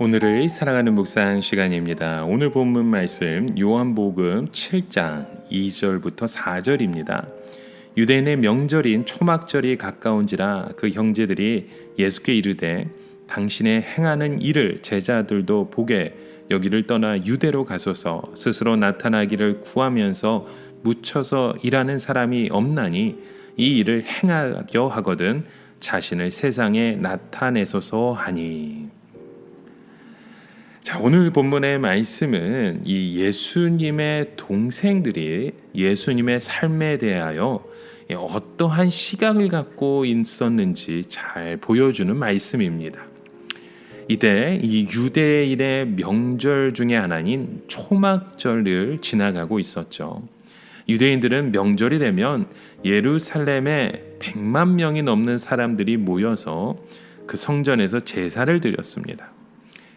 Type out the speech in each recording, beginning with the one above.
오늘의 사랑하는 묵상 시간입니다. 오늘 본문 말씀 요한복음 7장 2절부터 4절입니다. 유대인의 명절인 초막절이 가까운지라 그 형제들이 예수께 이르되 당신의 행하는 일을 제자들도 보게 여기를 떠나 유대로 가소서. 스스로 나타나기를 구하면서 묻혀서 일하는 사람이 없나니 이 일을 행하려 하거든 자신을 세상에 나타내소서 하니. 자, 오늘 본문의 말씀은 이 예수님의 동생들이 예수님의 삶에 대하여 어떠한 시각을 갖고 있었는지 잘 보여주는 말씀입니다. 이때 이 유대인의 명절 중에 하나인 초막절을 지나가고 있었죠. 유대인들은 명절이 되면 예루살렘에 100만 명이 넘는 사람들이 모여서 그 성전에서 제사를 드렸습니다.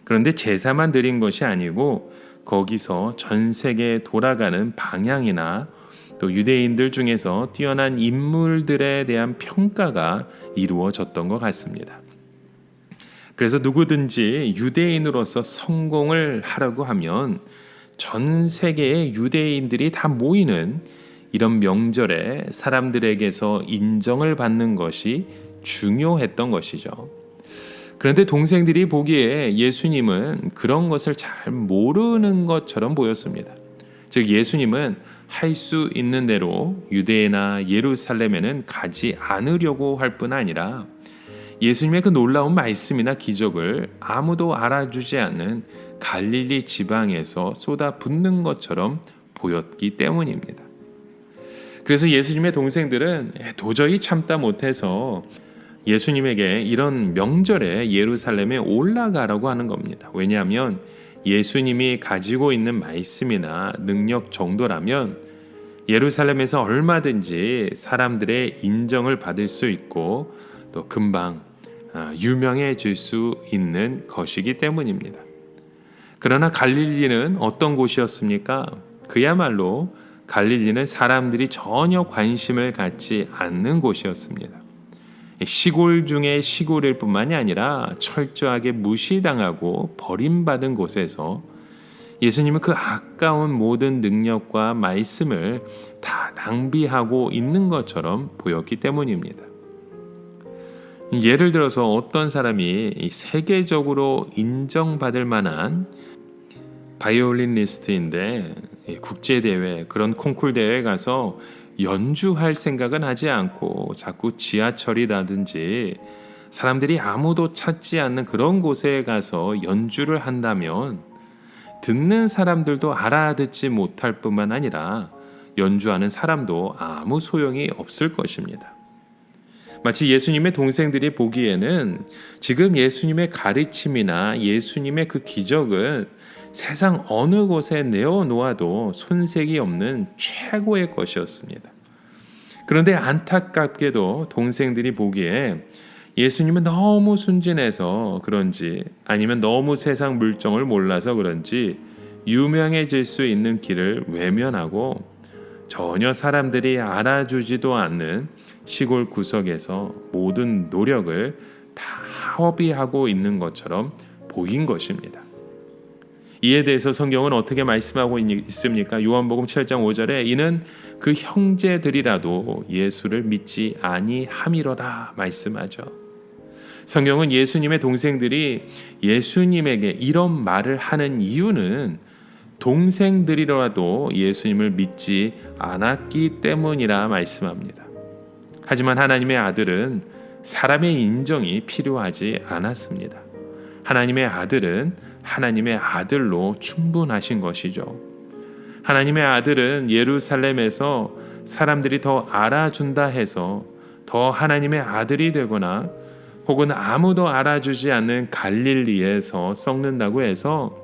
그런데 제사만 드린 것이 아니고 거기서 전 세계에 돌아가는 방향이나 또 유대인들 중에서 뛰어난 인물들에 대한 평가가 이루어졌던 것 같습니다. 그래서 누구든지 유대인으로서 성공을 하려고 하면 전 세계의 유대인들이 다 모이는 이런 명절에 사람들에게서 인정을 받는 것이 중요했던 것이죠. 그런데 동생들이 보기에 예수님은 그런 것을 잘 모르는 것처럼 보였습니다. 즉 예수님은 할 수 있는 대로 유대나 예루살렘에는 가지 않으려고 할 뿐 아니라 예수님의 그 놀라운 말씀이나 기적을 아무도 알아주지 않는 갈릴리 지방에서 쏟아붓는 것처럼 보였기 때문입니다. 그래서 예수님의 동생들은 도저히 참다 못해서 예수님에게 이런 명절에 예루살렘에 올라가라고 하는 겁니다. 왜냐하면 예수님이 가지고 있는 말씀이나 능력 정도라면 예루살렘에서 얼마든지 사람들의 인정을 받을 수 있고 또 금방 유명해질 수 있는 것이기 때문입니다. 그러나 갈릴리는 어떤 곳이었습니까? 그야말로 갈릴리는 사람들이 전혀 관심을 갖지 않는 곳이었습니다. 시골 중에 시골일 뿐만이 아니라 철저하게 무시당하고 버림받은 곳에서 예수님은 그 아까운 모든 능력과 말씀을 다 낭비하고 있는 것처럼 보였기 때문입니다. 예를 들어서 어떤 사람이 세계적으로 인정받을 만한 바이올리니스트인데 국제대회 그런 콩쿨 대회에 가서 연주할 생각은 하지 않고 자꾸 지하철이라든지 사람들이 아무도 찾지 않는 그런 곳에 가서 연주를 한다면 듣는 사람들도 알아듣지 못할 뿐만 아니라 연주하는 사람도 아무 소용이 없을 것입니다. 마치 예수님의 동생들이 보기에는 지금 예수님의 가르침이나 예수님의 그 기적은 세상 어느 곳에 내어놓아도 손색이 없는 최고의 것이었습니다. 그런데 안타깝게도 동생들이 보기에 예수님은 너무 순진해서 그런지 아니면 너무 세상 물정을 몰라서 그런지 유명해질 수 있는 길을 외면하고 전혀 사람들이 알아주지도 않는 시골 구석에서 모든 노력을 다 허비하고 있는 것처럼 보인 것입니다. 이에 대해서 성경은 어떻게 말씀하고 있습니까? 요한복음 7장 5절에 이는 그 형제들이라도 예수를 믿지 아니함이로라 말씀하죠. 성경은 예수님의 동생들이 예수님에게 이런 말을 하는 이유는 동생들이라도 예수님을 믿지 않았기 때문이라 말씀합니다. 하지만 하나님의 아들은 사람의 인정이 필요하지 않았습니다. 하나님의 아들은 하나님의 아들로 충분하신 것이죠. 하나님의 아들은 예루살렘에서 사람들이 더 알아준다 해서 더 하나님의 아들이 되거나 혹은 아무도 알아주지 않는 갈릴리에서 썩는다고 해서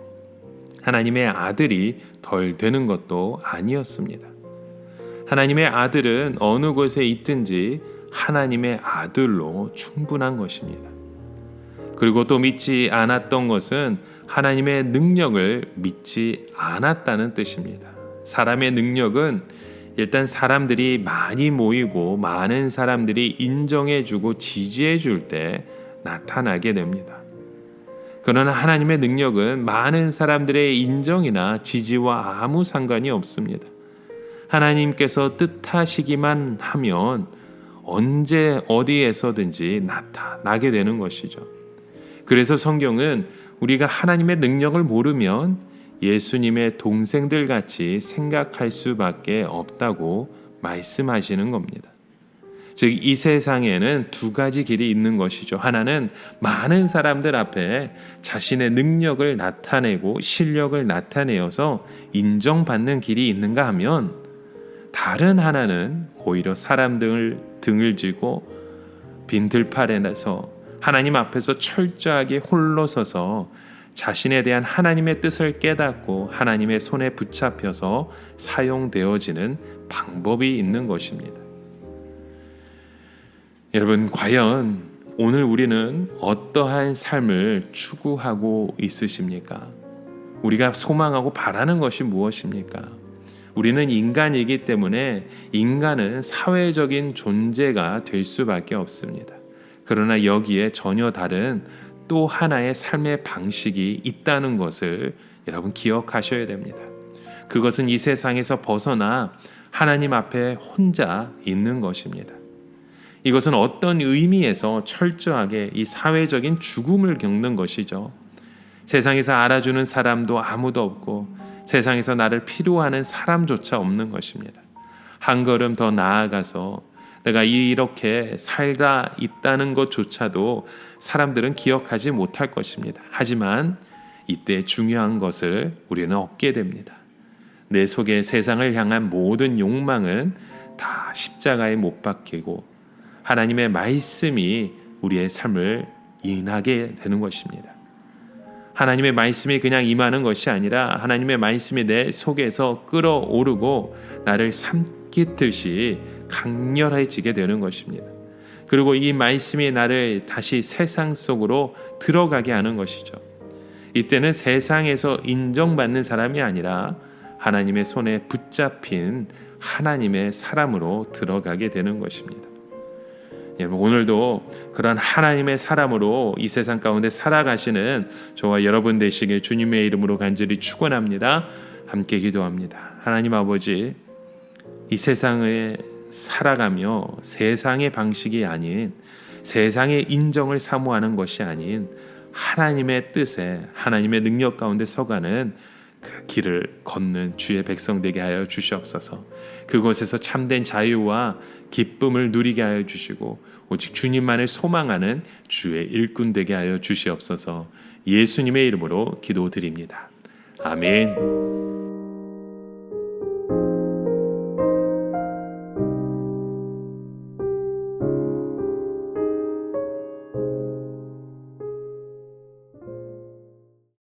하나님의 아들이 덜 되는 것도 아니었습니다. 하나님의 아들은 어느 곳에 있든지 하나님의 아들로 충분한 것입니다. 그리고 또 믿지 않았던 것은 하나님의 능력을 믿지 않았다는 뜻입니다. 사람의 능력은 일단 사람들이 많이 모이고 많은 사람들이 인정해주고 지지해줄 때 나타나게 됩니다. 그러나 하나님의 능력은 많은 사람들의 인정이나 지지와 아무 상관이 없습니다. 하나님께서 뜻하시기만 하면 언제 어디에서든지 나타나게 되는 것이죠. 그래서 성경은 우리가 하나님의 능력을 모르면 예수님의 동생들 같이 생각할 수밖에 없다고 말씀하시는 겁니다. 즉, 이 세상에는 두 가지 길이 있는 것이죠. 하나는 많은 사람들 앞에 자신의 능력을 나타내고 실력을 나타내어서 인정받는 길이 있는가 하면, 다른 하나는 오히려 사람들 등을 지고 빈들팔에서 하나님 앞에서 철저하게 홀로 서서 자신에 대한 하나님의 뜻을 깨닫고 하나님의 손에 붙잡혀서 사용되어지는 방법이 있는 것입니다. 여러분, 과연 오늘 우리는 어떠한 삶을 추구하고 있으십니까? 우리가 소망하고 바라는 것이 무엇입니까? 우리는 인간이기 때문에 인간은 사회적인 존재가 될 수밖에 없습니다. 그러나 여기에 전혀 다른 또 하나의 삶의 방식이 있다는 것을 여러분 기억하셔야 됩니다. 그것은 이 세상에서 벗어나 하나님 앞에 혼자 있는 것입니다. 이것은 어떤 의미에서 철저하게 이 사회적인 죽음을 겪는 것이죠. 세상에서 알아주는 사람도 아무도 없고 세상에서 나를 필요하는 사람조차 없는 것입니다. 한 걸음 더 나아가서 내가 이렇게 살다 있다는 것조차도 사람들은 기억하지 못할 것입니다. 하지만 이때 중요한 것을 우리는 얻게 됩니다. 내 속에 세상을 향한 모든 욕망은 다 십자가에 못 박히고 하나님의 말씀이 우리의 삶을 인하게 되는 것입니다. 하나님의 말씀이 그냥 임하는 것이 아니라 하나님의 말씀이 내 속에서 끓어오르고 나를 삼키듯이 강렬해지게 되는 것입니다. 그리고 이 말씀이 나를 다시 세상 속으로 들어가게 하는 것이죠. 이때는 세상에서 인정받는 사람이 아니라 하나님의 손에 붙잡힌 하나님의 사람으로 들어가게 되는 것입니다. 여러분, 오늘도 그런 하나님의 사람으로 이 세상 가운데 살아가시는 저와 여러분 되시길 주님의 이름으로 간절히 축원합니다. 함께 기도합니다. 하나님 아버지, 이 세상에 살아가며 세상의 방식이 아닌, 세상의 인정을 사모하는 것이 아닌 하나님의 뜻에, 하나님의 능력 가운데 서가는 그 길을 걷는 주의 백성 되게 하여 주시옵소서. 그곳에서 참된 자유와 기쁨을 누리게 하여 주시고 오직 주님만을 소망하는 주의 일꾼 되게 하여 주시옵소서. 예수님의 이름으로 기도드립니다. 아멘.